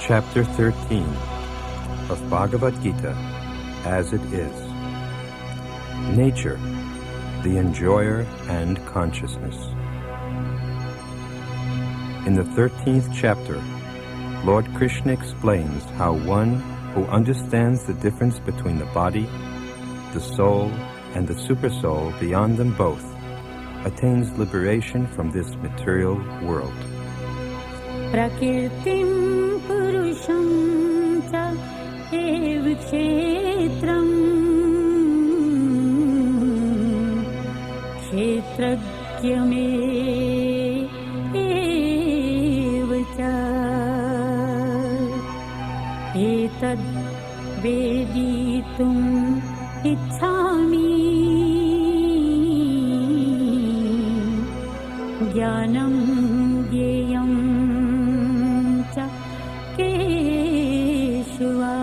Chapter 13 of Bhagavad Gita as it is. Nature, the enjoyer and consciousness. In the 13th chapter, Lord Krishna explains how one who understands the difference between the body, the soul, and the supersoul beyond them both attains liberation from this material world. Prakritim purusham cha ev kshetram kshetragyame ev cha etad veditum ichhami jnanam gyeyam cha keshava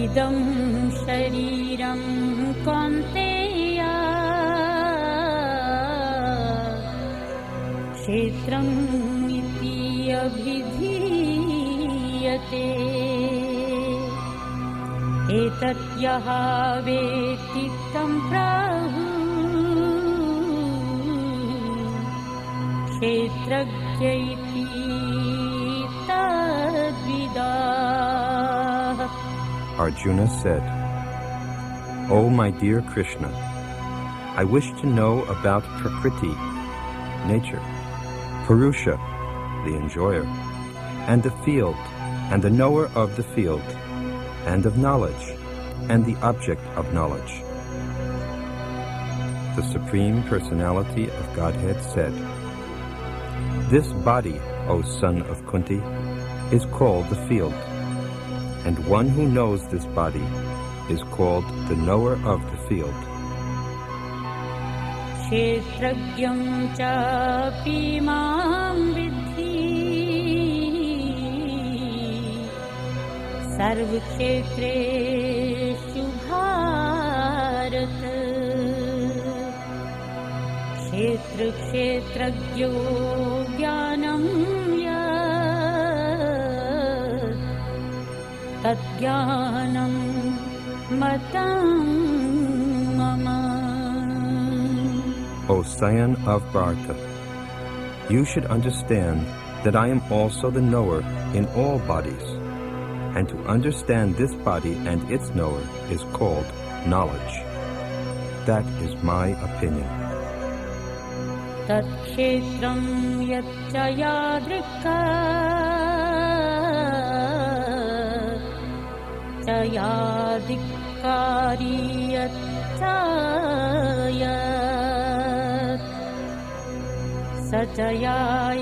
idam shariram kaunteya kshetram iti abhidhiyate etat yaha veti tam prahu kshetragya iti tadvidah. Arjuna said, "O my dear Krishna, I wish to know about Prakriti, nature, Purusha, the enjoyer, and the field, and the knower of the field, and of knowledge, and the object of knowledge." The Supreme Personality of Godhead said, "This body, O son of Kunti, is called the field, and one who knows this body is called the knower of the field." Kshetragyam chapi mam vidhi sarva kshetreshu bharat kshetra kshetragyo jnanam yat tat jnanam matam mama. O scion of Bharata, you should understand that I am also the knower in all bodies, and to understand this body and its knower is called knowledge. That is my opinion. Tat kshetram yacca yadrika cha yadikari yacca yat sacha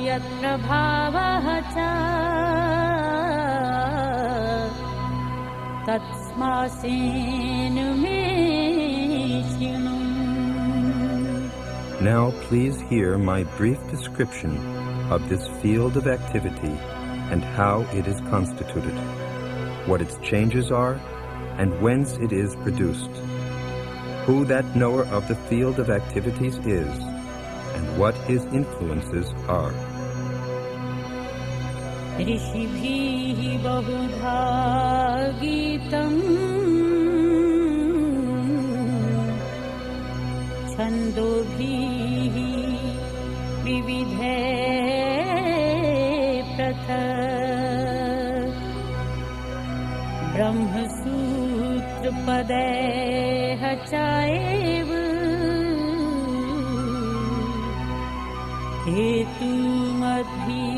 yatra bhavah cha tatsmasen me shinu. Now please hear my brief description of this field of activity and how it is constituted, what its changes are, and whence it is produced, who that knower of the field of activities is, and what his influences are. Rishibhihi bahudha gitam छन्दोभिः विविधैः पृथक् ब्रह्मसूत्रपदैः चैव हेतुमद्भिः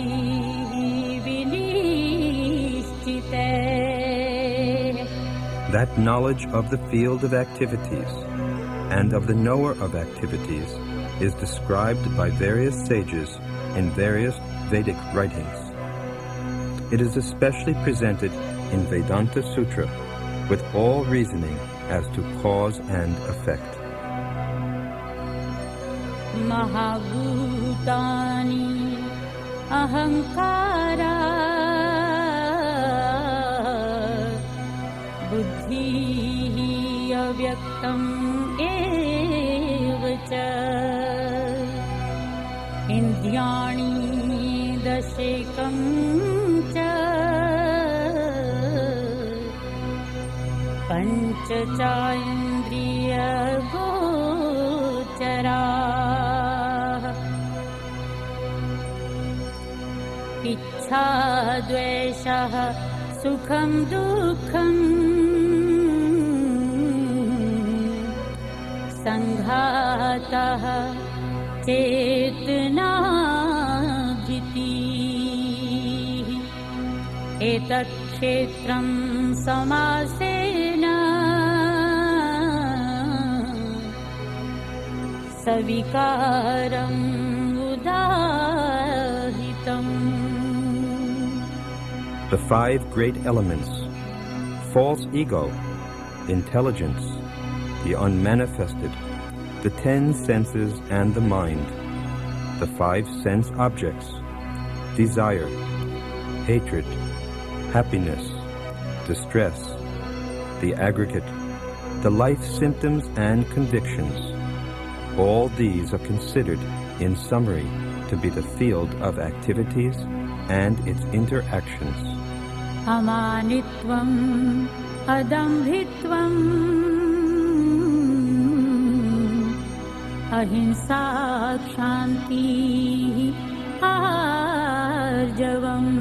विनिश्चितैः. That knowledge of the field of activities and of the knower of activities is described by various sages in various Vedic writings. It is especially presented in Vedanta Sutra with all reasoning as to cause and effect. Mahabhutani ahankara buddhi avyaktam evacha indriyani दशेकं च पञ्चचाइन्द्रियगोचराः इच्छा द्वेषः सुखं दुःखं संघातः चेतना धृतिः एतत् क्षेत्रं समासेन सविकारम् उदाहृतम्. The five great elements: false ego, intelligence, the unmanifested, the 10 senses and the mind, the 5 sense objects, desire, hatred, happiness, distress, the aggregate, the life symptoms and convictions. All these are considered, in summary, to be the field of activities and its interactions. अमानित्वम् अदम्भित्वम् अहिंसा क्षान्तिः आर्जवम्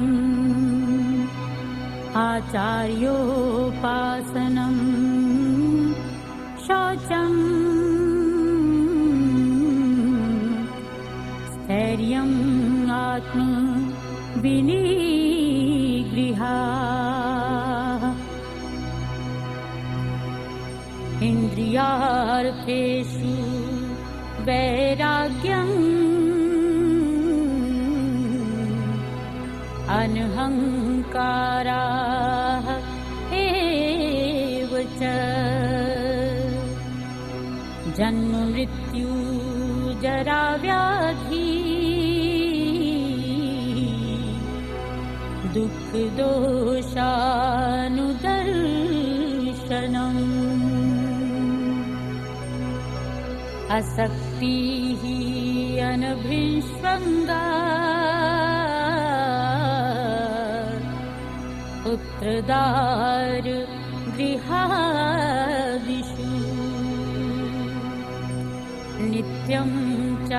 आचार्योपासनम् शौचम् स्थैर्यम् आत्मविनिग्रहः इन्द्रियार्थेषु वैराग्यम् अनहङ्काराः एव च जन्म मृत्यु जरा व्याधि दुःख दोषानुदर्शनम् असक्तिः अनभिष्वङ्गा पुत्रदार गृहादिषु नित्यं च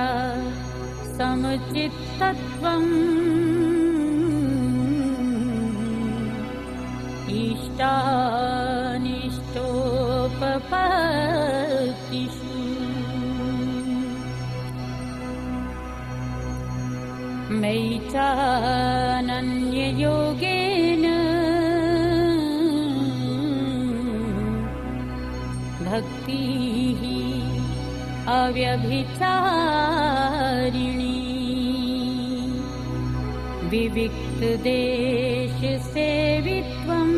समचित्तत्वम् इष्टानिष्टोपपत्तिषु मयि चानन्ययोगेन भक्तिः अव्यभिचारिणी विविक्तदेशसेवित्वम्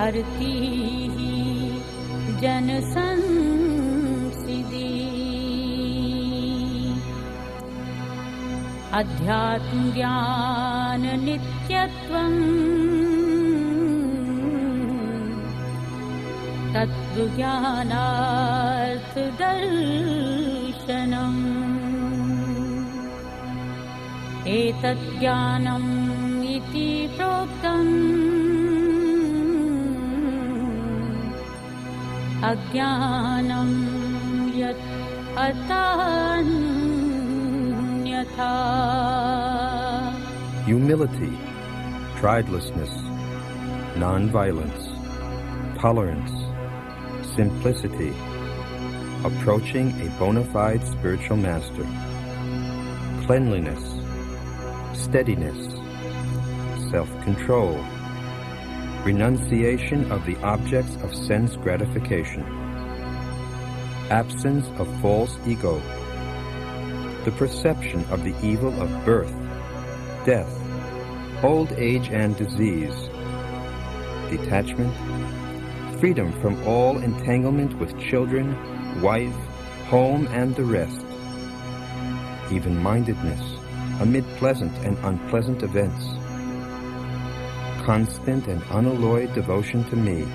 अर्तिः जनसंसिदि अध्यात्मज्ञाननित्यत्वम् तत्त्वज्ञानार्थदर्शनम् एतत् ज्ञानम् इति प्रोक्तम् अज्ञानं यत् अतान्यथा. Humility, pridelessness, non-violence, tolerance, simplicity, approaching a bona fide spiritual master, cleanliness, steadiness, self-control, renunciation of the objects of sense gratification, absence of false ego, the perception of the evil of birth, death, old age and disease, detachment, freedom from all entanglement with children, wife, home, and the rest, even-mindedness amid pleasant and unpleasant events, constant and unalloyed devotion to me,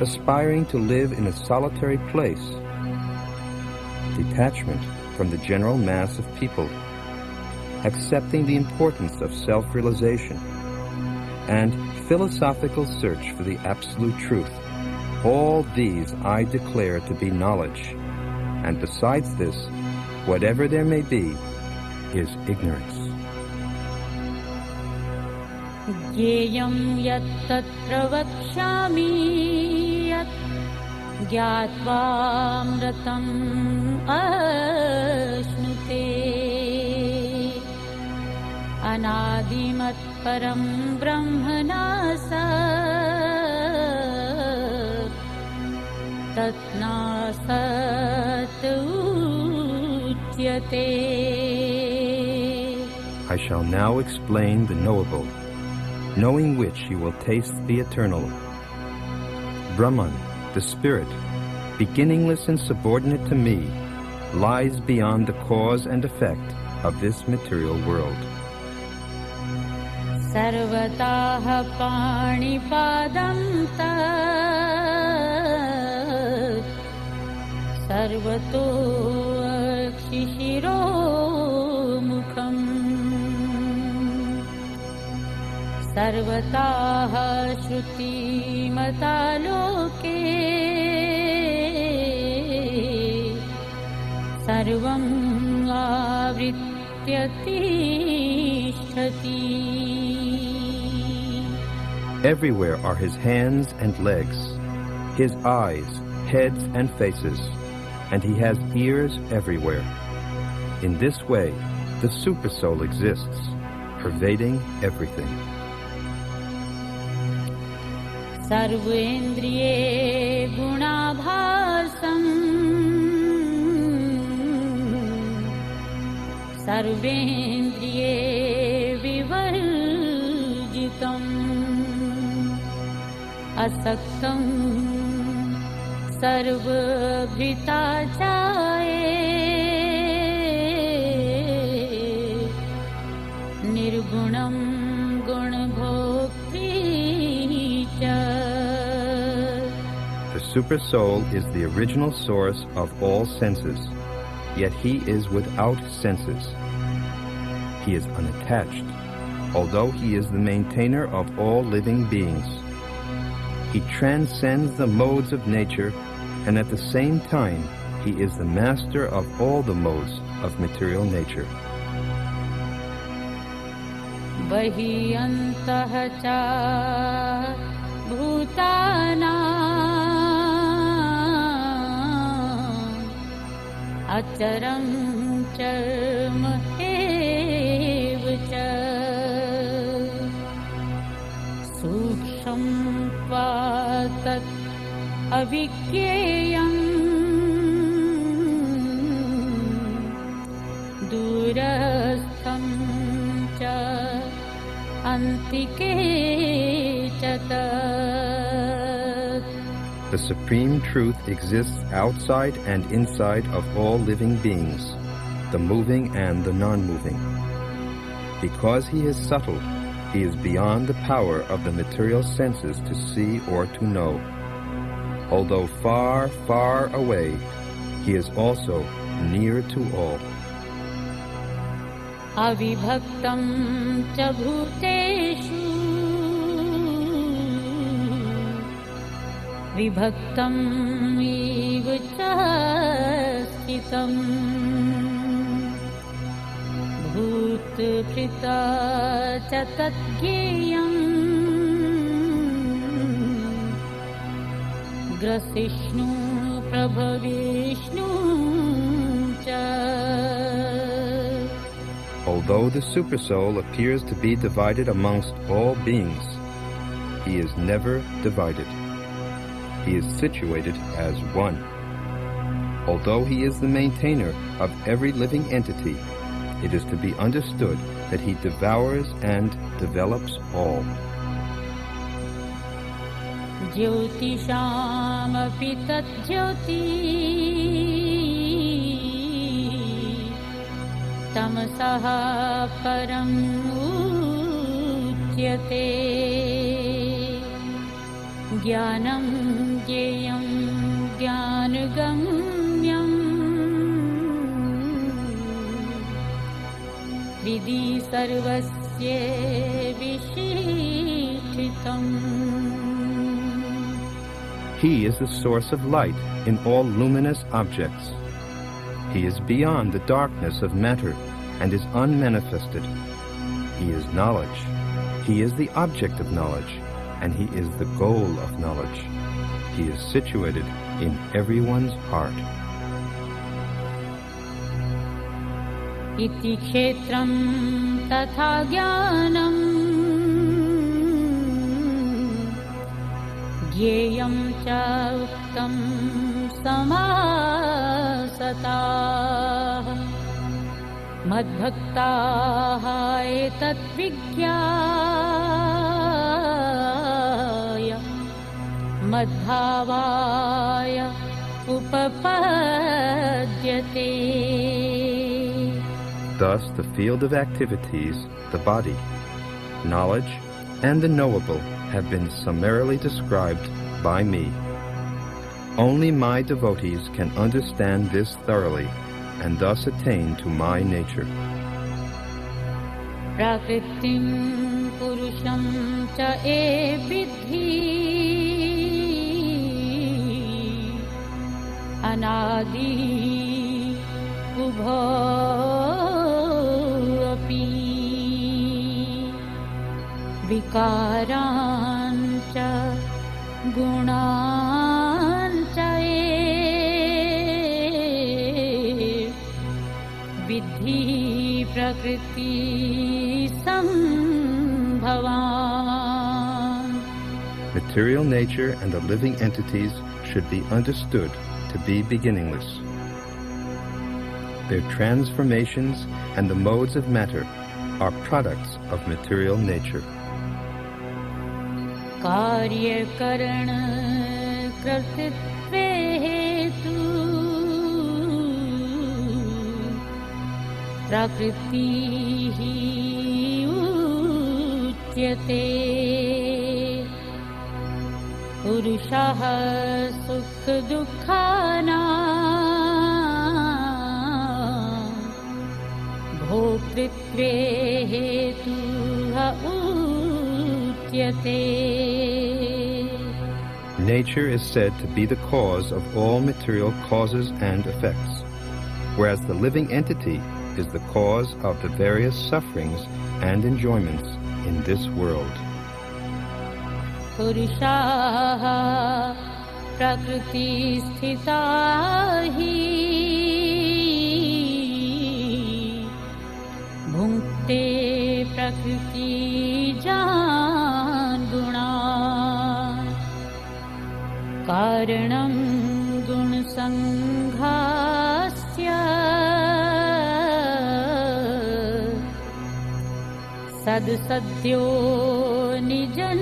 aspiring to live in a solitary place, detachment from the general mass of people, accepting the importance of self-realization, and philosophical search for the absolute truth. All these I declare to be knowledge, and besides this, whatever there may be, is ignorance. Jyeyam yat tatra vakshami yat gyatvaamratam ashnute anadimat param brahmana sat tatnasat uchyate. I shall now explain the knowable, knowing which you will taste the eternal. Brahman, the spirit, beginningless and subordinate to me, lies beyond the cause and effect of this material world. Sarvataha panipadam tat sarvato akshishiro mukham sarvataha shruti mataloke sarvam avrityatishthati. Everywhere are his hands and legs, his eyes, heads and faces, and he has ears everywhere. In this way, the Supersoul exists, pervading everything. Sarvendriye gunabhasam sarvendriye vivarjitam asaktam sarvabhritachaye nirgunam gunabhokti. The Super Soul is the original source of all senses, yet he is without senses. He is unattached, although he is the maintainer of all living beings. He transcends the modes of nature, and at the same time, he is the master of all the modes of material nature. Bahi antah cha bhutana acharam charma evacha suksham tvatat avikyayam durastham cha antike chatat. The Supreme Truth exists outside and inside of all living beings, the moving and the non-moving. Because he is subtle, he is beyond the power of the material senses to see or to know. Although far, far away, he is also near to all. Avibhaktam cha bhuteshu vibhaktam iva cha sthitam bhutprita cha tadgyeyam grasishnu prabhavishnu cha. Although the Supersoul appears to be divided amongst all beings, he is never divided. He is situated as one. Although he is the maintainer of every living entity, it is to be understood that he devours and develops all. Jyotisham api tat jyoti tamasaha param uchyate jnanam jyeyam jnanagamyam हृदि सर्वस्य विशिष्टितम्. He is the source of light in all luminous objects. He is beyond the darkness of matter and is unmanifested. He is knowledge. He is the object of knowledge, and he is the goal of knowledge. He is situated in everyone's heart. इति क्षेत्रं तथा ज्ञानम् ज्ञेयं च उक्तं समासताः. मद्भक्ताः एतद्विज्ञाय मद्भावाय उपपद्यते. Thus, the field of activities, the body, knowledge, and the knowable have been summarily described by me. Only my devotees can understand this thoroughly and thus attain to my nature. Prakritim purusham cha e vidhi anadi ubho api vikaran cha gunan cha vidhi prakriti sambhavan. Material nature and the living entities should be understood to be beginningless. Their transformations and the modes of matter are products of material nature. Karya karana kartitve hetu prakriti uchyate. Purushah sukha dukhanam bhoktritve hetuha uchyate. Nature is said to be the cause of all material causes and effects, whereas the living entity is the cause of the various sufferings and enjoyments in this world. Purushaha prakriti sthita hi bhunkte prakriti jan guna karanam gun sanghasya sad sadyo nijan.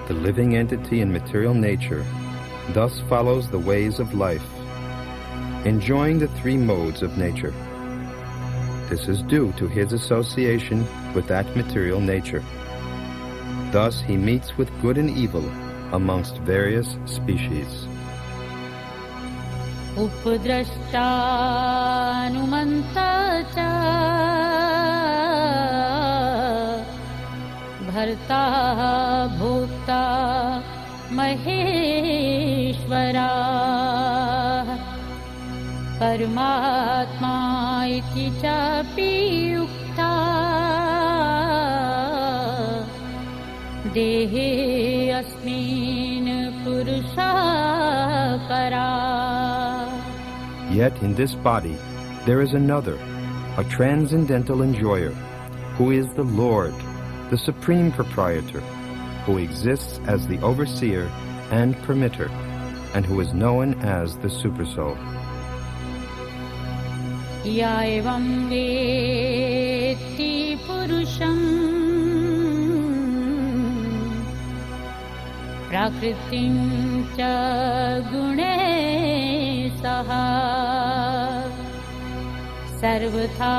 The living entity in material nature thus follows the ways of life, enjoying the three modes of nature. This is due to his association with that material nature. Thus he meets with good and evil amongst various species. Upadrashtanumanta cha bharta bhokta maheshwara paramatma iti chapi yukta dehe asmin purusha para. Yet in this body there is another, a transcendental enjoyer, who is the Lord, the Supreme Proprietor, who exists as the overseer and permitter, and who is known as the Supersoul. Ya evam vetti purusham prakritim cha gune saha sarvatha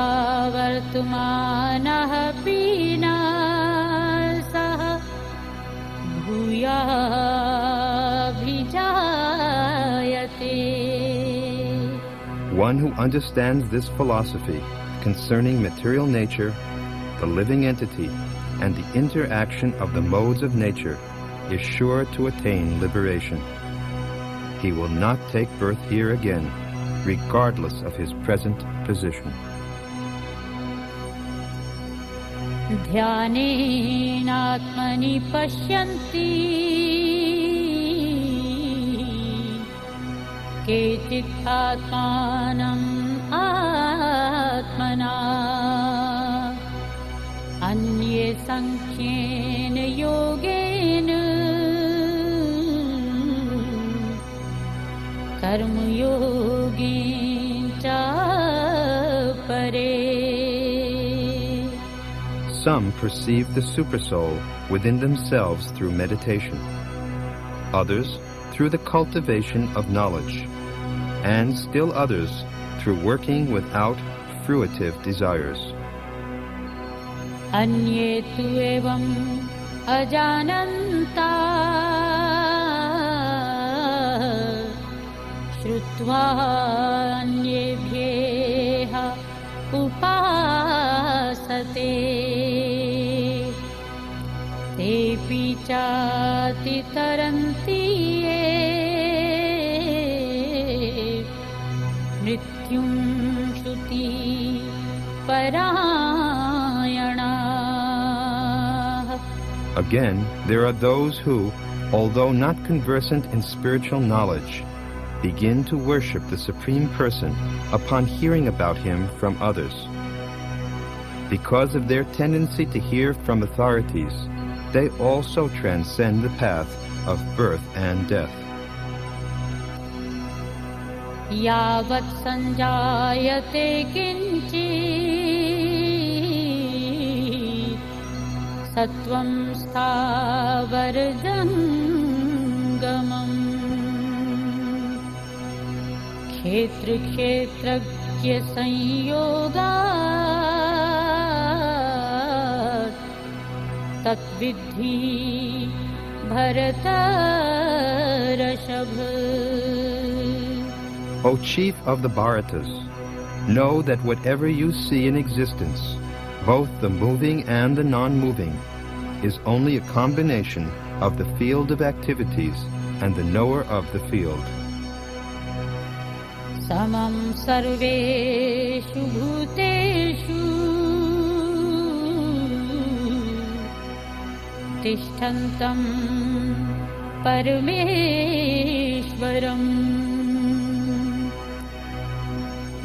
vartumanah pina saha bhuya bhijayate. One who understands this philosophy concerning material nature, the living entity, and the interaction of the modes of nature is sure to attain liberation. He will not take birth here again, regardless of his present position. ध्यानेनात्मनि पश्यन्ति केचित् आत्मानम् आत्मना अन्ये सांख्येन योगेन कर्मयोगेन च परे. Some perceive the Supersoul within themselves through meditation, others through the cultivation of knowledge, and still others through working without fruitive desires. अन्ये तु एवम् अजानन्ता श्रुत्वा अन्येभ्यः उपासते तेऽपि चातितरन्ति ये मृत्युं श्रुति परायणाः. Again, there are those who, although not conversant in spiritual knowledge, begin to worship the Supreme Person upon hearing about him from others. Because of their tendency to hear from authorities, they also transcend the path of birth and death. यावत् सञ्जायते किञ्चित् सत्त्वं स्थावरजङ्गमम् क्षेत्रक्षेत्रज्ञ संयोगात् तद्विद्धि भरतर्षभ. O chief of the Bharatas, know that whatever you see in existence, both the moving and the non-moving, is only a combination of the field of activities and the knower of the field. समं सर्वेषु भूतेषु तिष्ठन्तं परमेश्वरम्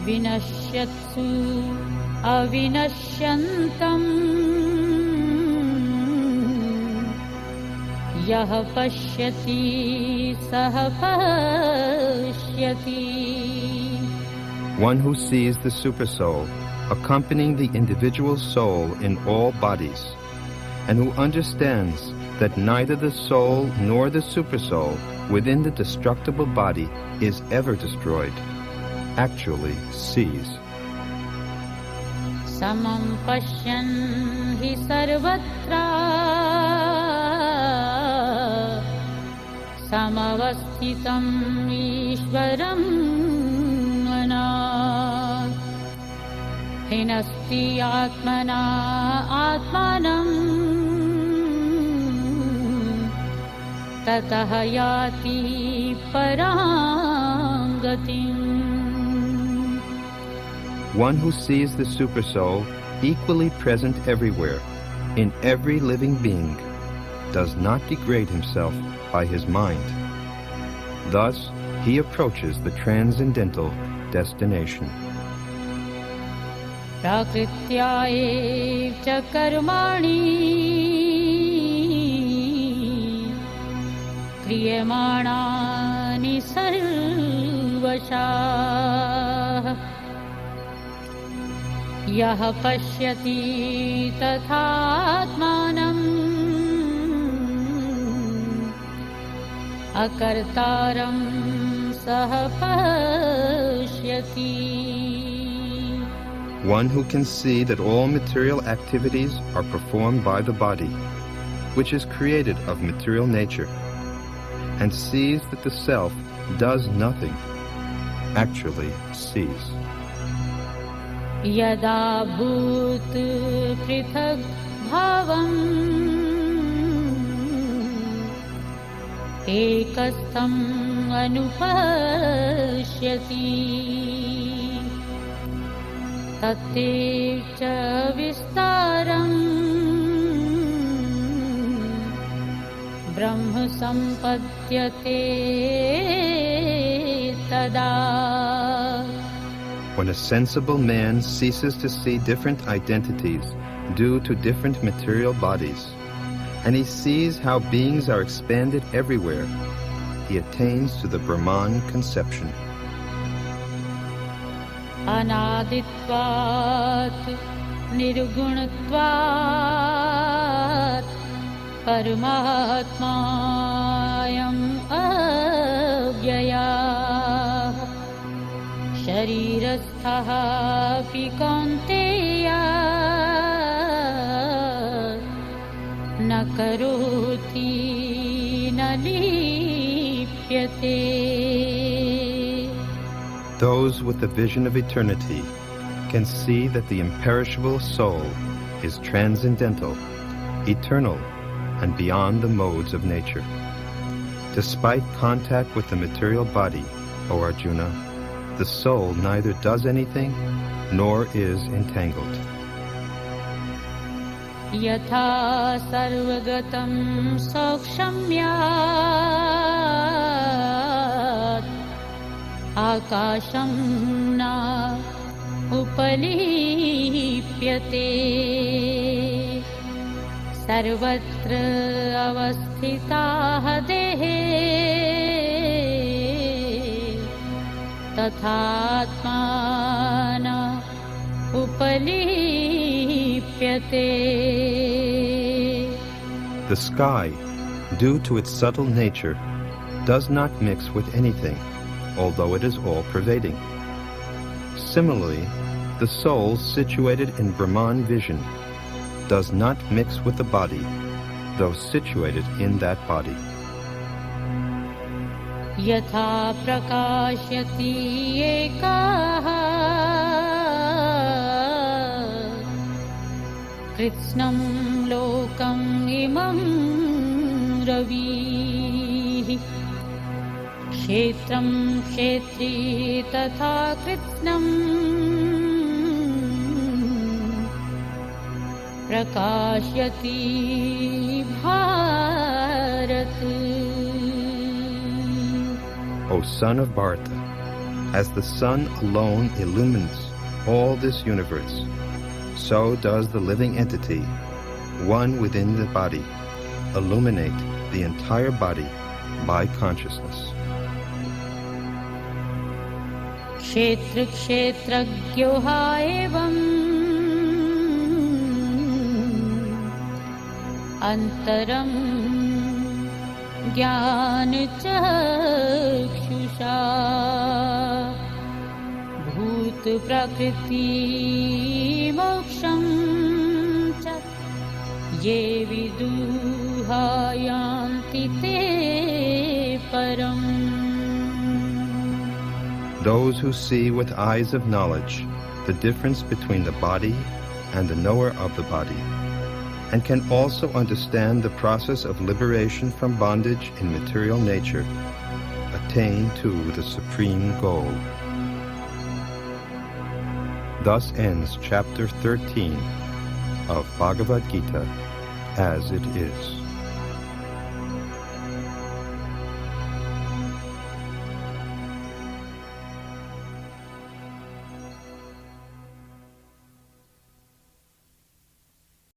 विनश्यत्सु अविनश्यन्तम् यः पश्यति सः पश्यति. One who sees the Supersoul accompanying the individual soul in all bodies, and who understands that neither the soul nor the Supersoul within the destructible body is ever destroyed, actually sees. समं पश्यन् हि सर्वत्र समवस्थितम् ईश्वरं मनात् हिनस्ति आत्मना आत्मानं ततः याति परां गतिम्. One who sees the Supersoul equally present everywhere, in every living being, does not degrade himself by his mind. Thus, he approaches the transcendental destination. प्राकृत्या एव च कर्माणि क्रियमाणानि सर्वशः यः पश्यति तथात्मानम् अकर्तारं सः पश्यति. One who can see that all material activities are performed by the body, which is created of material nature, and sees that the self does nothing, actually sees. Yada bhut prithak bhavam ekastham anupashyati tate cha vistaram brahma sampadyate tada. When a sensible man ceases to see different identities due to different material bodies, and he sees how beings are expanded everywhere, he attains to the Brahman conception. Anaditvat nirgunatvat Paramatmayam avyaya Sharirastha pi kaunteya na karoti na lipyate. Those with the vision of eternity can see that the imperishable soul is transcendental, eternal, and beyond the modes of nature. Despite contact with the material body, O Arjuna, the soul neither does anything nor is entangled. Yatha sarvagatam sokshamyat akasham na upalipyate sarvatra avasthitah dehe tathatmana upalipyate. The sky, due to its subtle nature, does not mix with anything, although it is all-pervading. Similarly, the soul situated in Brahman vision does not mix with the body, though situated in that body. Yatha prakashyati ekaha kritsnam lokam imam ravi kshetram kshetri tatha kritsnam prakashyati bharat. O son of Bharata, as the sun alone illumines all this universe, so does the living entity, one within the body, illuminate the entire body by consciousness. Kshetra kshetragyoha evam antaram jnana chakshusha bhut prakriti moksham cha ye viduhayanti te param. Those who see with eyes of knowledge the difference between the body and the knower of the body, and can also understand the process of liberation from bondage in material nature, attain to the supreme goal. Thus ends chapter 13 of Bhagavad Gita as it is.